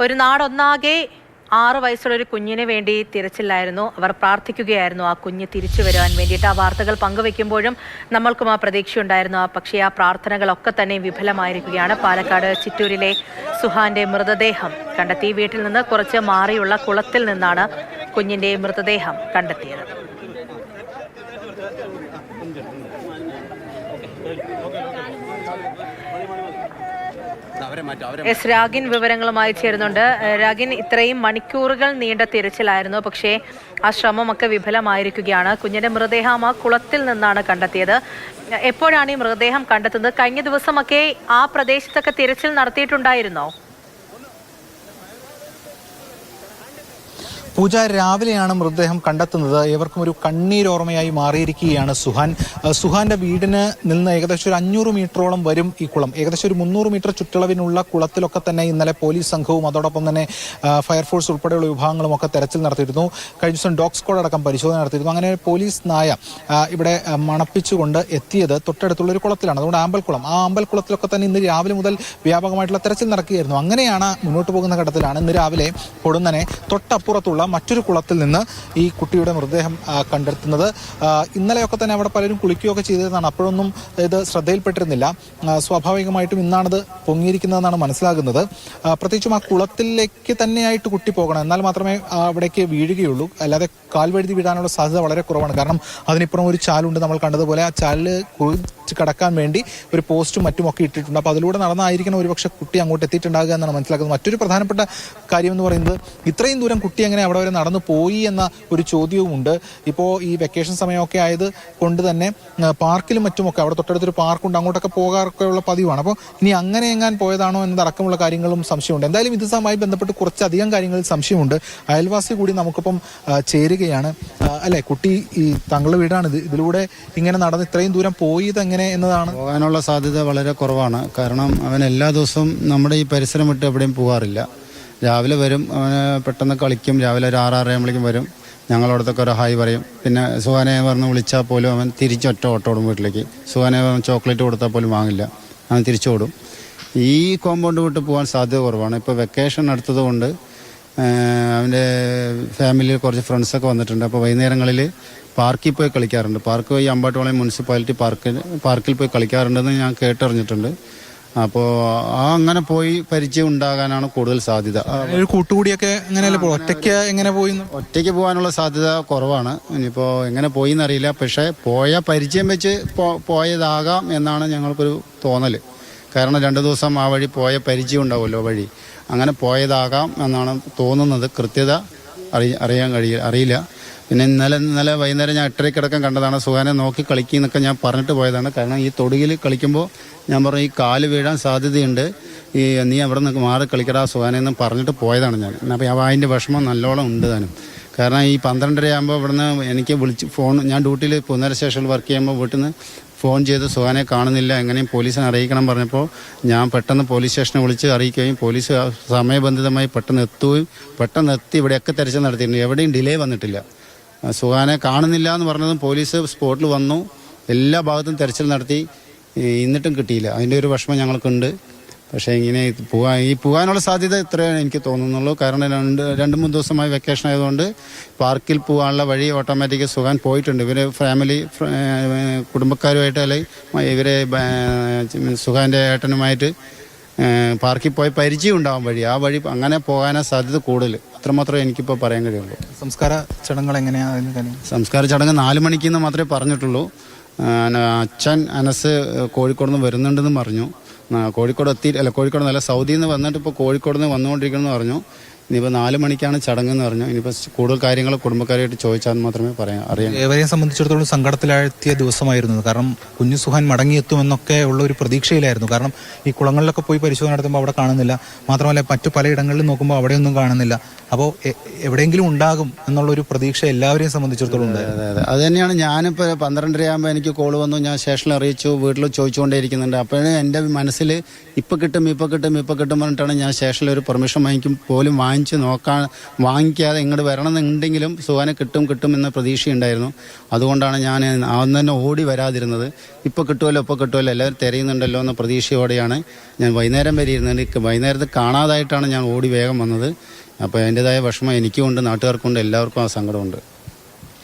ഒരു നാടൊന്നാകെ 6 വയസ്സുള്ള ഒരു കുഞ്ഞിന് വേണ്ടി തിരച്ചിലായിരുന്നു. അവർ പ്രാർത്ഥിക്കുകയായിരുന്നു ആ കുഞ്ഞ് തിരിച്ചു വരാൻ വേണ്ടിയിട്ട്. ആ വാർത്തകൾ പങ്കുവെക്കുമ്പോഴും നമ്മൾക്കും ആ പ്രതീക്ഷയുണ്ടായിരുന്നു. പക്ഷേ ആ പ്രാർത്ഥനകളൊക്കെ തന്നെ വിഫലമായിരിക്കുകയാണ്. പാലക്കാട് ചിറ്റൂരിലെ സുഹാന്റെ മൃതദേഹം കണ്ടെത്തി. വീട്ടിൽ നിന്ന് കുറച്ച് മാറിയുള്ള കുളത്തിൽ നിന്നാണ് കുഞ്ഞിന്റെ മൃതദേഹം കണ്ടെത്തിയത്. രാഗിൻ വിവരങ്ങളുമായി ചേരുന്നുണ്ട്. രാഗിൻ, ഇത്രയും മണിക്കൂറുകൾ നീണ്ട തിരച്ചിലായിരുന്നു, പക്ഷേ ആ ശ്രമമൊക്കെ വിഫലമായിരിക്കുകയാണ്. കുഞ്ഞിന്റെ മൃതദേഹം ആ കുളത്തിൽ നിന്നാണ് കണ്ടെത്തിയത്. എപ്പോഴാണ് ഈ മൃതദേഹം കണ്ടെത്തുന്നത്? കഴിഞ്ഞ ദിവസമൊക്കെ ആ പ്രദേശത്തൊക്കെ തിരച്ചിൽ നടത്തിയിട്ടുണ്ടായിരുന്നോ? പൂജ, രാവിലെയാണ് മൃതദേഹം കണ്ടെത്തുന്നത്. ഏവർക്കും ഒരു കണ്ണീരോർമ്മയായി മാറിയിരിക്കുകയാണ് സുഹാന്റെ വീടിന് നിന്ന് ഏകദേശം ഒരു 500 മീറ്ററോളം വരും ഈ കുളം. ഏകദേശം ഒരു 300 മീറ്റർ ചുറ്റളവിനുള്ള കുളത്തിലൊക്കെ തന്നെ ഇന്നലെ പോലീസ് സംഘവും അതോടൊപ്പം തന്നെ ഫയർഫോഴ്സ് ഉൾപ്പെടെയുള്ള വിഭാഗങ്ങളും ഒക്കെ തെരച്ചിൽ നടത്തിയിരുന്നു. കഴിഞ്ഞ ദിവസം ഡോഗ് സ്ക്വാഡ് അടക്കം പരിശോധന നടത്തിയിരുന്നു. അങ്ങനെ പോലീസ് നായ ഇവിടെ മണപ്പിച്ചുകൊണ്ട് എത്തിയത് തൊട്ടടുത്തുള്ള ഒരു കുളത്തിലാണ്. അതുകൊണ്ട് ആമ്പൽക്കുളം, ആ ആമ്പൽക്കുളത്തിലൊക്കെ തന്നെ ഇന്ന് രാവിലെ മുതൽ വ്യാപകമായിട്ടുള്ള തെരച്ചിൽ നടക്കുകയായിരുന്നു. അങ്ങനെയാണ് മുന്നോട്ട് പോകുന്ന ഘട്ടത്തിലാണ് ഇന്ന് രാവിലെ പൊടുന്നനെ തൊട്ടപ്പുറത്തുള്ള മറ്റൊരു കുളത്തിൽ നിന്ന് ഈ കുട്ടിയുടെ മൃതദേഹം കണ്ടെത്തുന്നത്. ഇന്നലെയൊക്കെ തന്നെ അവിടെ പലരും കുളിക്കുകയൊക്കെ ചെയ്തതാണ്. അപ്പോഴൊന്നും ഇത് ശ്രദ്ധയിൽപ്പെട്ടിരുന്നില്ല. സ്വാഭാവികമായിട്ടും ഇന്നാണത് പൊങ്ങിയിരിക്കുന്നതെന്നാണ് മനസ്സിലാകുന്നത്. പ്രത്യേകിച്ചും ആ കുളത്തിലേക്ക് തന്നെയായിട്ട് കുട്ടി പോകണം, എന്നാൽ മാത്രമേ അവിടേക്ക് വീഴുകയുള്ളൂ. അല്ലാതെ കാൽവഴുതി വീഴാനുള്ള സാധ്യത വളരെ കുറവാണ്. കാരണം അതിനിപ്പുറം ഒരു ചാലുണ്ട്. നമ്മൾ കണ്ടതുപോലെ ആ ചാലിൽ കടക്കാൻ വേണ്ടി ഒരു പോസ്റ്റും മറ്റുമൊക്കെ ഇട്ടിട്ടുണ്ട്. അപ്പോൾ അതിലൂടെ നടന്നായിരിക്കണം ഒരുപക്ഷെ കുട്ടി അങ്ങോട്ട് എത്തിയിട്ടുണ്ടാകുക എന്നാണ് മനസ്സിലാക്കുന്നത്. മറ്റൊരു പ്രധാനപ്പെട്ട കാര്യം എന്ന് പറയുന്നത്, ഇത്രയും ദൂരം കുട്ടി എങ്ങനെ അവിടെ വരെ നടന്നു പോയി എന്ന ഒരു ചോദ്യവുമുണ്ട്. ഇപ്പോൾ ഈ വെക്കേഷൻ സമയമൊക്കെ ആയത് കൊണ്ട് തന്നെ പാർക്കിലും മറ്റുമൊക്കെ, അവിടെ തൊട്ടടുത്തൊരു പാർക്കുണ്ട്, അങ്ങോട്ടൊക്കെ പോകാറൊക്കെയുള്ള പതിവാണ്. അപ്പോൾ ഇനി അങ്ങനെ എങ്ങാൻ പോയതാണോ എന്നതടക്കമുള്ള കാര്യങ്ങളും സംശയമുണ്ട്. എന്തായാലും ഇതുമായി ബന്ധപ്പെട്ട് കുറച്ചധികം കാര്യങ്ങളിൽ സംശയമുണ്ട്. അയൽവാസി കൂടി നമുക്കിപ്പം ചേരുകയാണ്. അല്ലെ കുട്ടി, ഈ തങ്ങളുടെ വീടാണ്, ഇതിലൂടെ ഇങ്ങനെ നടന്ന് ഇത്രയും ദൂരം പോയത് എങ്ങനെ എന്നതാണ്? പോകാനുള്ള സാധ്യത വളരെ കുറവാണ്. കാരണം അവൻ എല്ലാ ദിവസവും നമ്മുടെ ഈ പരിസരം വിട്ട് എവിടെയും പോകാറില്ല. രാവിലെ വരും, അവന് പെട്ടെന്ന് കളിക്കും. രാവിലെ ഒരു 6-6 വരും. ഞങ്ങളോടത്തൊക്കെ ഒരു ഹായ് പറയും. പിന്നെ സുഹാനെ പറഞ്ഞ് വിളിച്ചാൽ പോലും അവൻ തിരിച്ചൊറ്റ ഓട്ടോടും വീട്ടിലേക്ക്. സുഹാനെ ചോക്ലേറ്റ് കൊടുത്താൽ പോലും വാങ്ങില്ല, അവൻ തിരിച്ചോടും. ഈ കോമ്പൗണ്ട് വിട്ട് പോകാൻ സാധ്യത കുറവാണ്. ഇപ്പോൾ വെക്കേഷൻ അടുത്തത് കൊണ്ട് അവൻ്റെ ഫാമിലിയിൽ കുറച്ച് ഫ്രണ്ട്സൊക്കെ വന്നിട്ടുണ്ട്. അപ്പോൾ വൈകുന്നേരങ്ങളിൽ പാർക്കിൽ പോയി കളിക്കാറുണ്ട്. പാർക്ക് പോയി അമ്പാട്ടുകുളം മുനിസിപ്പാലിറ്റി പാർക്കിൽ പോയി കളിക്കാറുണ്ടെന്ന് ഞാൻ കേട്ടറിഞ്ഞിട്ടുണ്ട്. അപ്പോൾ അങ്ങനെ പോയി പരിചയം ഉണ്ടാകാനാണ് കൂടുതൽ സാധ്യത. ഒരു കൂട്ടുകൂടിയൊക്കെ ഒറ്റയ്ക്ക് എങ്ങനെ പോയി? ഒറ്റയ്ക്ക് പോകാനുള്ള സാധ്യത കുറവാണ്. ഇനിയിപ്പോൾ എങ്ങനെ പോയി എന്നറിയില്ല. പക്ഷേ പോയ പരിചയം വെച്ച് പോയതാകാം എന്നാണ് ഞങ്ങൾക്കൊരു തോന്നൽ. കാരണം 2 ദിവസം ആ വഴി പോയ പരിചയം ഉണ്ടാവുമല്ലോ വഴി, അങ്ങനെ പോയതാകാം എന്നാണ് തോന്നുന്നത്. കൃത്യത അറിയില്ല. പിന്നെ ഇന്നലെ വൈകുന്നേരം ഞാൻ 8:30 കണ്ടതാണ്. സുഹാനെ നോക്കി കളിക്കുന്നൊക്കെ ഞാൻ പറഞ്ഞിട്ട് പോയതാണ്. കാരണം ഈ തൊടുകിൽ കളിക്കുമ്പോൾ ഞാൻ പറഞ്ഞു, ഈ കാല് വീഴാൻ സാധ്യതയുണ്ട്, നീ അവിടെ നിന്ന് മാറി കളിക്കടാ സുഹാനെന്ന് പറഞ്ഞിട്ട് പോയതാണ് ഞാൻ. അപ്പോൾ അതിൻ്റെ വിഷമം നല്ലോണം ഉണ്ട് താനും. കാരണം ഈ 12:30 ആകുമ്പോൾ ഇവിടുന്ന് എനിക്ക് വിളിച്ച് ഞാൻ ഡ്യൂട്ടിയിൽ പുന്നര സ്റ്റേഷനിൽ വർക്ക് ചെയ്യുമ്പോൾ വീട്ടിൽ നിന്ന് ഫോൺ ചെയ്ത് സുഹാനെ കാണുന്നില്ല, എങ്ങനെയും പോലീസിനെ അറിയിക്കണം പറഞ്ഞപ്പോൾ ഞാൻ പെട്ടെന്ന് പോലീസ് സ്റ്റേഷനെ വിളിച്ച് അറിയിക്കുകയും പോലീസ് സമയബന്ധിതമായി പെട്ടെന്ന് എത്തി ഇവിടെയൊക്കെ തെരച്ചിൽ നടത്തിയിട്ടുണ്ട്. എവിടെയും ഡിലേ വന്നിട്ടില്ല. സുഹാനെ കാണുന്നില്ല എന്ന് പറഞ്ഞതും പോലീസ് സ്പോട്ടിൽ വന്നു, എല്ലാ ഭാഗത്തും തെരച്ചിൽ നടത്തി, എന്നിട്ടും കിട്ടിയില്ല. അതിൻ്റെ ഒരു വിഷമം ഞങ്ങൾക്കുണ്ട്. പക്ഷേ ഇങ്ങനെ പോകാനുള്ള സാധ്യത ഇത്രയാണ് എനിക്ക് തോന്നുന്നുള്ളൂ. കാരണം 2-3 ദിവസമായി വെക്കേഷൻ ആയതുകൊണ്ട് പാർക്കിൽ പോകാനുള്ള വഴി ഓട്ടോമാറ്റിക് സുഹാൻ പോയിട്ടുണ്ട്. ഇവർ ഫാമിലി കുടുംബക്കാരുമായിട്ട് അല്ലെങ്കിൽ ഇവരെ സുഹാൻ്റെ ഏട്ടനുമായിട്ട് പാർക്കിൽ പോയി പരിചയം ഉണ്ടാവും വഴി. ആ വഴി അങ്ങനെ പോകാനാണ് സാധ്യത കൂടുതൽ. അത്രമാത്രമേ എനിക്കിപ്പോൾ പറയാൻ കഴിയുള്ളൂ. സംസ്കാര ചടങ്ങുകൾ എങ്ങനെയാണ്? സംസ്കാര ചടങ്ങ് 4 മണിക്കെന്ന് മാത്രമേ പറഞ്ഞിട്ടുള്ളൂ. അച്ഛൻ അനസ് കോഴിക്കോട് നിന്ന് വരുന്നുണ്ടെന്ന് പറഞ്ഞു. കോഴിക്കോട് നല്ല സൗദിയിൽ നിന്ന് വന്നിട്ട് ഇപ്പോൾ കോഴിക്കോട് നിന്ന് വന്നുകൊണ്ടിരിക്കണമെന്ന് പറഞ്ഞു. ഇനിയിപ്പോൾ 4 മണിക്കാണ് ചടങ്ങെന്ന് പറഞ്ഞു. ഇനിയിപ്പോൾ കൂടുതൽ കാര്യങ്ങൾ കുടുംബക്കാരായിട്ട് ചോദിച്ചാൽ മാത്രമേ അറിയാൻ. ഏവരെയും സംബന്ധിച്ചിടത്തോളം സങ്കടത്തിലാഴ്ത്തിയ ദിവസമായിരുന്നു. കാരണം കുഞ്ഞു സുഹാൻ മടങ്ങിയെത്തുമെന്നൊക്കെ ഉള്ള ഒരു പ്രതീക്ഷയിലായിരുന്നു. കാരണം ഈ കുളങ്ങളിലൊക്കെ പോയി പരിശോധന നടത്തുമ്പോൾ അവിടെ കാണുന്നില്ല, മാത്രമല്ല മറ്റു പലയിടങ്ങളിലും നോക്കുമ്പോൾ അവിടെയൊന്നും കാണുന്നില്ല. അപ്പോൾ എവിടെയെങ്കിലും ഉണ്ടാകും എന്നുള്ളൊരു പ്രതീക്ഷ എല്ലാവരെയും സംബന്ധിച്ചിടത്തോളം ഉണ്ടായിരുന്നു. അതെ, അത് തന്നെയാണ്. ഞാനിപ്പോൾ 12:30 ആകുമ്പോൾ എനിക്ക് കോൾ വന്നു. ഞാൻ സ്റ്റേഷനിൽ അറിയിച്ചു, വീട്ടിൽ ചോദിച്ചുകൊണ്ടേയിരിക്കുന്നുണ്ട്. അപ്പോഴേ എൻ്റെ മനസ്സിൽ ഇപ്പം കിട്ടും പറഞ്ഞിട്ടാണ് ഞാൻ സ്റ്റേഷനിൽ ഒരു പെർമിഷൻ പോലും വാങ്ങിച്ചു വാങ്ങിക്കാതെ ഇങ്ങോട്ട് വരണമെന്നുണ്ടെങ്കിലും സുഹാനെ കിട്ടും എന്ന പ്രതീക്ഷയുണ്ടായിരുന്നു. അതുകൊണ്ടാണ് ഞാൻ അന്ന് തന്നെ ഓടി വരാതിരുന്നത്. ഇപ്പോൾ കിട്ടുമല്ലോ എല്ലാവരും തിരയുന്നുണ്ടല്ലോ എന്ന പ്രതീക്ഷയോടെയാണ് ഞാൻ വൈകുന്നേരം വരെ ഇരുന്നത്. വൈകുന്നേരത്ത് കാണാതായിട്ടാണ് ഞാൻ ഓടി വേഗം വന്നത്. അപ്പോൾ അതിൻ്റെതായ വിഷമം എനിക്കുമുണ്ട്, നാട്ടുകാർക്കുണ്ട്, എല്ലാവർക്കും ആ സങ്കടമുണ്ട്.